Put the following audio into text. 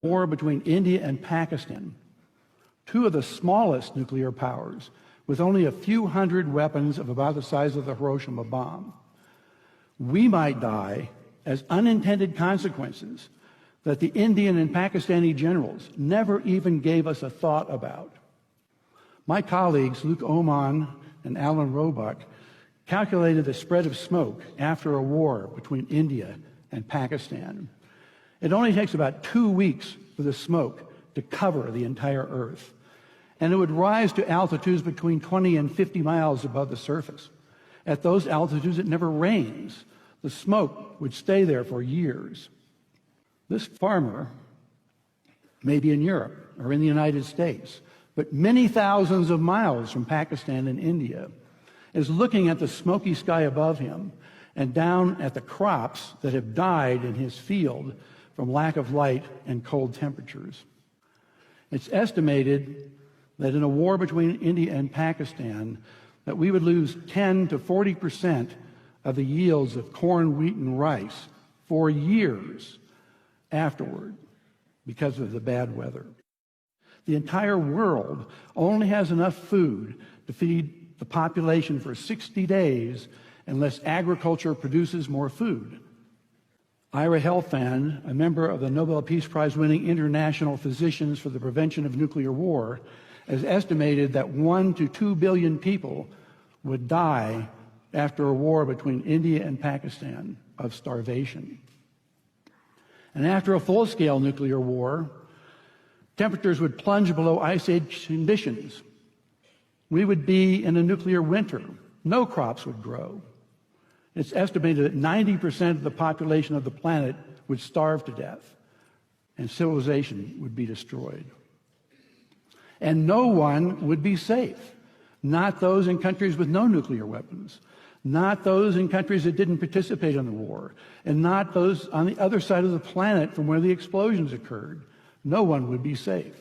war between India and Pakistan, two of the smallest nuclear powers, with only a few hundred weapons of about the size of the Hiroshima bomb, we might die as unintended consequences that the Indian and Pakistani generals never even gave us a thought about. My colleagues, Luke Oman and Alan Roebuck, calculated the spread of smoke after a war between India and Pakistan. It only takes about 2 weeks for the smoke to cover the entire Earth, and it would rise to altitudes between 20 and 50 miles above the surface. At those altitudes, it never rains. The smoke would stay there for years. This farmer may be in Europe or in the United States, but many thousands of miles from Pakistan and India, is looking at the smoky sky above him and down at the crops that have died in his field from lack of light and cold temperatures. It's estimated that in a war between India and Pakistan, that we would lose 10 to 40% of the yields of corn, wheat, and rice for years afterward because of the bad weather. The entire world only has enough food to feed the population for 60 days unless agriculture produces more food. Ira Helfand, a member of the Nobel Peace Prize-winning International Physicians for the Prevention of Nuclear War, has estimated that 1 to 2 billion people would die after a war between India and Pakistan of starvation. And after a full-scale nuclear war, temperatures would plunge below ice age conditions. We would be in a nuclear winter. No crops would grow. It's estimated that 90% of the population of the planet would starve to death, and civilization would be destroyed. And no one would be safe. Not those in countries with no nuclear weapons, not those in countries that didn't participate in the war, and not those on the other side of the planet from where the explosions occurred. No one would be safe.